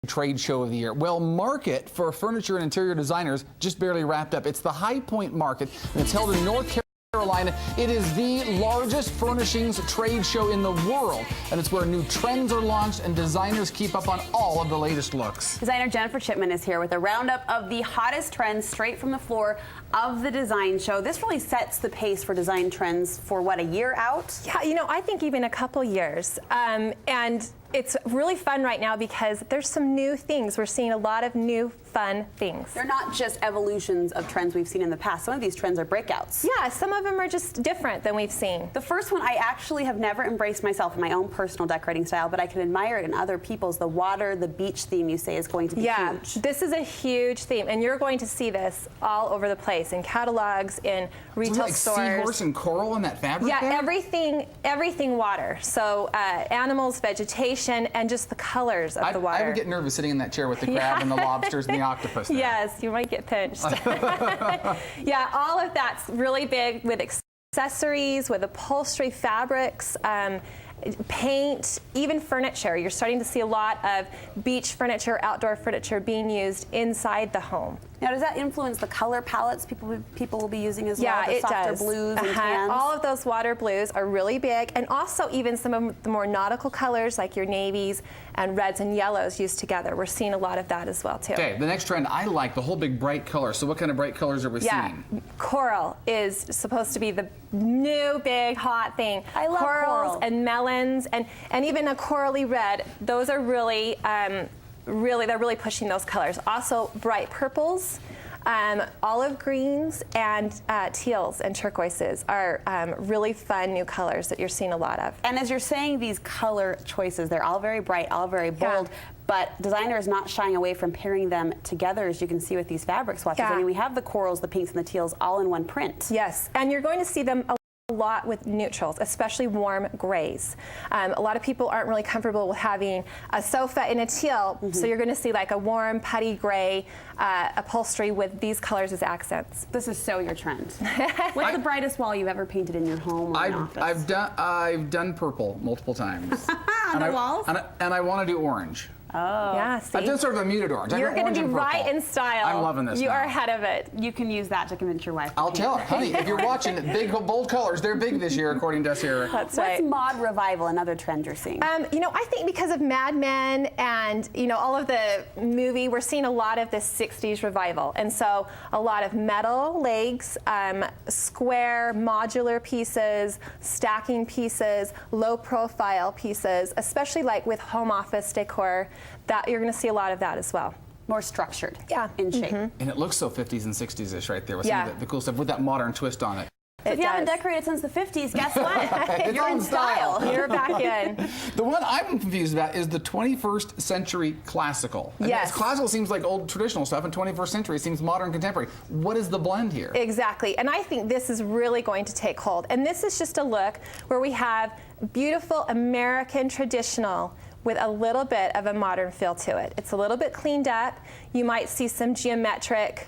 Trade show of the year. Well, Market for furniture and interior designers just barely wrapped up. It's the High Point Market, and it's held in North Carolina. It is the largest furnishings trade show in the world, and it's where new trends are launched and designers keep up on all of the latest looks. Designer Jennifer Chipman is here with a roundup of the hottest trends straight from the floor of the design show. This really sets the pace for design trends for what, a year out? Yeah, you know, I think even a couple years. And it's really fun right now because there's some new things. We're seeing a lot of new fun things. They're not just evolutions of trends we've seen in the past. Some of these trends are breakouts. Yeah, some of them are just different than we've seen. The first one I actually have never embraced myself in my own personal decorating style, but I can admire it in other people's. The water, the beach theme you say is going to be huge. This is a huge theme, and you're going to see this all over the place, in catalogs, in retail like stores. Seahorse and coral in that fabric Yeah, bag? everything water. So animals, vegetation, and just the colors of the water. I would get nervous sitting in that chair with the crab and the lobsters and the octopus. Now. Yes, you might get pinched. Yeah, all of that's really big with accessories, with upholstery, fabrics, paint, even furniture. You're starting to see a lot of beach furniture, outdoor furniture being used inside the home. Now, does that influence the color palettes people will be using as well? Yeah, The it softer does. blues and tans? All of those water blues are really big, and also even some of the more nautical colors like your navies and reds and yellows used together. We're seeing a lot of that as well too. Okay, the next trend I like, the whole big bright color. So what kind of bright colors are we seeing? Coral is supposed to be the new big hot thing. I love corals coral. and melons and even a corally red. Those are really they're really pushing those colors. Also bright purples, olive greens, and teals and turquoises are really fun new colors that you're seeing a lot of. And as you're saying these color choices, they're all very bright, all very bold, but designer is not shying away from pairing them together, as you can see with these fabric swatches. I mean, we have the corals, the pinks, and the teals all in one print. Yes, and you're going to see them a lot with neutrals, especially warm grays. A lot of people aren't really comfortable with having a sofa in a teal, so you're going to see like a warm putty gray upholstery with these colors as accents. This is so your trend. What's the brightest wall you've ever painted in your home or office? I've done purple multiple times. On the walls? And I want to do orange. Oh. Yeah, see? I've done sort of a muted orange. You're going to be right in style. I'm loving this You now. are ahead of it. You can use that to convince your wife. I'll tell her, honey, if you're watching, big, bold colors, they're big this year, according to us here. That's right. What's mod revival, another trend you're seeing? You know, I think because of Mad Men and, you know, all of the movie, we're seeing a lot of this 60s revival. And so a lot of metal legs, square, modular pieces, stacking pieces, low profile pieces, especially like with home office decor, that you're going to see a lot of that as well. More structured Mm-hmm. in shape. And it looks so 50s and 60s-ish right there with some Yeah. of the cool stuff with that modern twist on it. So if you haven't decorated since the 50s, guess what? You're in style. You're back in. The one I'm confused about is the 21st century classical. And Yes. Classical seems like old traditional stuff, and 21st century seems modern contemporary. What is the blend here? Exactly, and I think this is really going to take hold. And this is just a look where we have beautiful American traditional with a little bit of a modern feel to it. It's a little bit cleaned up. You might see some geometric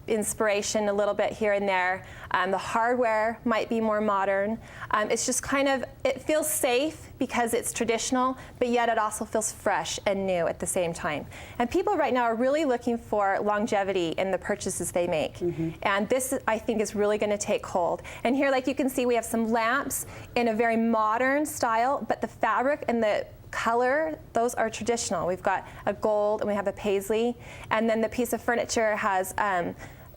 inspiration a little bit here and there. The hardware might be more modern. It's just kind of, it feels safe because it's traditional, but yet it also feels fresh and new at the same time. And people right now are really looking for longevity in the purchases they make. And this, I think, is really going to take hold. And here, like you can see, we have some lamps in a very modern style, but the fabric and the color, those are traditional. We've got a gold and we have a paisley, and then the piece of furniture has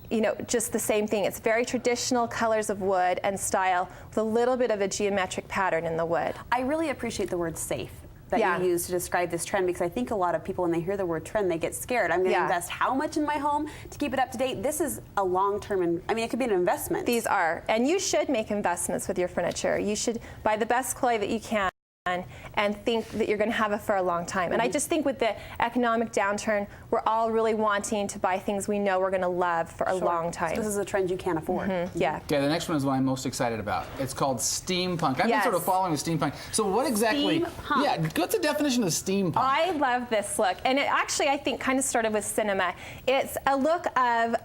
you know, just the same thing. It's very traditional colors of wood and style with a little bit of a geometric pattern in the wood. I really appreciate the word safe that you use to describe this trend, because I think a lot of people, when they hear the word trend, they get scared. I'm going to invest how much in my home to keep it up to date? This is a long-term, I mean, it could be an investment. These are, and you should make investments with your furniture. You should buy the best quality that you can and think that you're going to have it for a long time. And I just think with the economic downturn, we're all really wanting to buy things we know we're going to love for a long time. So this is a trend you can't afford. Yeah. Okay, the next one is what I'm most excited about. It's called steampunk. I've been sort of following steampunk. So what exactly? Steampunk. Yeah, what's the definition of steampunk? I love this look, and it actually, I think, kind of started with cinema. It's a look of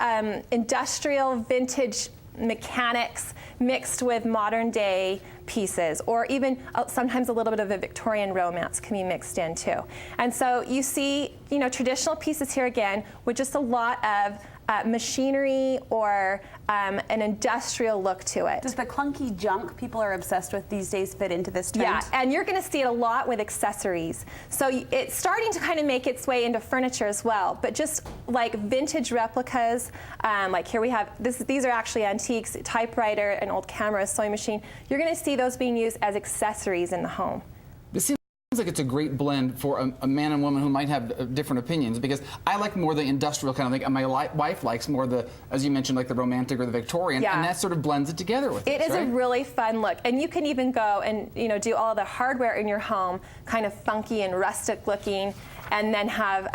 industrial vintage mechanics mixed with modern day pieces, or even sometimes a little bit of a Victorian romance can be mixed in too. And so you see, traditional pieces here again with just a lot of machinery or an industrial look to it. Does the clunky junk people are obsessed with these days fit into this trend? Yeah, and you're going to see it a lot with accessories. So it's starting to kind of make its way into furniture as well, but just like vintage replicas, like here we have, these are actually antiques, typewriter, an old camera, a sewing machine. You're going to see those being used as accessories in the home. This seems like it's a great blend for a man and woman who might have different opinions, because I like more the industrial kind of thing, and my wife likes more the, as you mentioned, like the romantic or the Victorian, and that sort of blends it together with it. It is a really fun look, and you can even go and do all the hardware in your home kind of funky and rustic looking, and then have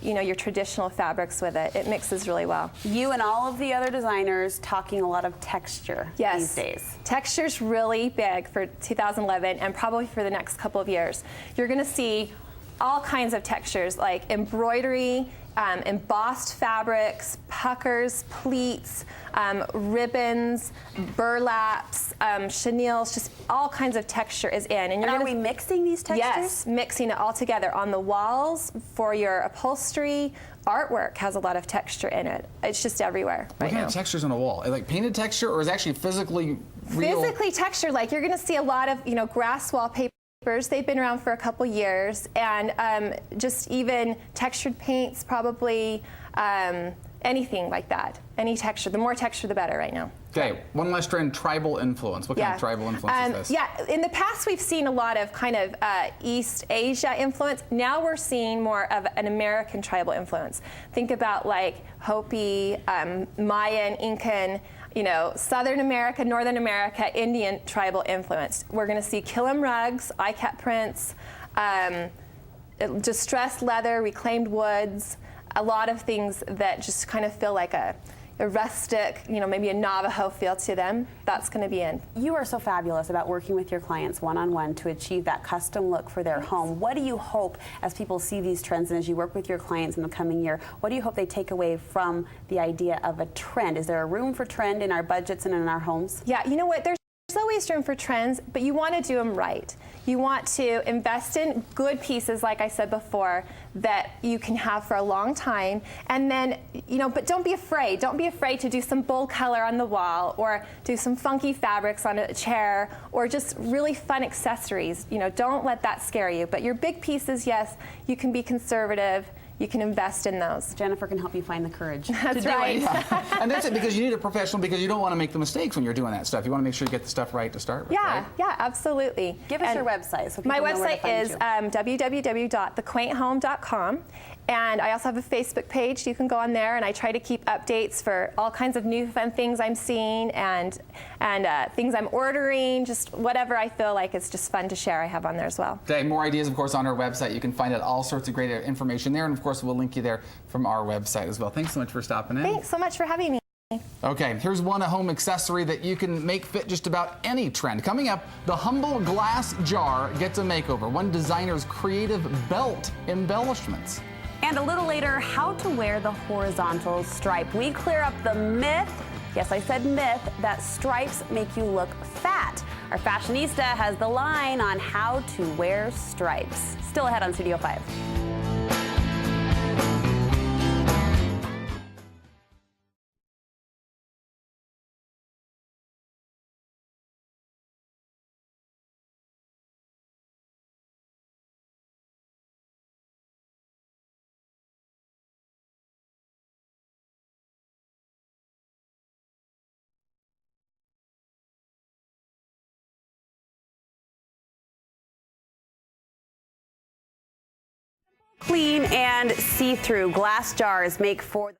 your traditional fabrics with it. It mixes really well. You and all of the other designers talking a lot of texture these days. Texture's really big for 2011 and probably for the next couple of years. You're going to see all kinds of textures like embroidery, embossed fabrics, puckers, pleats, ribbons, burlaps, chenilles, just all kinds of texture is in. And are we mixing these textures? Yes, mixing it all together. On the walls, for your upholstery, artwork has a lot of texture in it. It's just everywhere What kind of textures on a wall? Like painted texture, or is it actually physically real? Physically textured, like you're going to see a lot of grass wallpaper. They've been around for a couple years, and just even textured paints, probably anything like that. Any texture. The more texture, the better right now. Okay, one last trend, tribal influence. What kind of tribal influence is this? Yeah, in the past we've seen a lot of kind of East Asia influence. Now we're seeing more of an American tribal influence. Think about like Hopi, Mayan, Incan, Southern America, Northern America, Indian tribal influence. We're going to see kilim rugs, ikat prints, distressed leather, reclaimed woods, a lot of things that just kind of feel like a rustic, maybe a Navajo feel to them. That's going to be in. You are so fabulous about working with your clients one-on-one to achieve that custom look for their home. What do you hope, as people see these trends and as you work with your clients in the coming year, what do you hope they take away from the idea of a trend? Is there a room for trend in our budgets and in our homes? Yeah, you know what? There's always room for trends, but you want to do them right. You want to invest in good pieces, like I said before, that you can have for a long time. And then, but don't be afraid. Don't be afraid to do some bold color on the wall, or do some funky fabrics on a chair, or just really fun accessories. Don't let that scare you. But your big pieces, yes, you can be conservative. You can invest in those. Jennifer can help you find the courage That's to right. do it. And that's it, because you need a professional, because you don't want to make the mistakes when you're doing that stuff. You want to make sure you get the stuff right to start with. Yeah, right? yeah, absolutely. Give us your website so people my know where to website find is www.thequainthome.com. And I also have a Facebook page. You can go on there, and I try to keep updates for all kinds of new fun things I'm seeing and things I'm ordering, just whatever I feel like is just fun to share, I have on there as well. Okay, more ideas, of course, on our website. You can find out all sorts of great information there, and of course, we'll link you there from our website as well. Thanks so much for stopping in. Thanks so much for having me. Okay, here's one home accessory that you can make fit just about any trend. Coming up, the humble glass jar gets a makeover. One designer's creative belt embellishments. And a little later, how to wear the horizontal stripe. We clear up the myth, yes, I said myth, that stripes make you look fat. Our fashionista has the line on how to wear stripes. Still ahead on Studio 5. Clean and see-through glass jars make for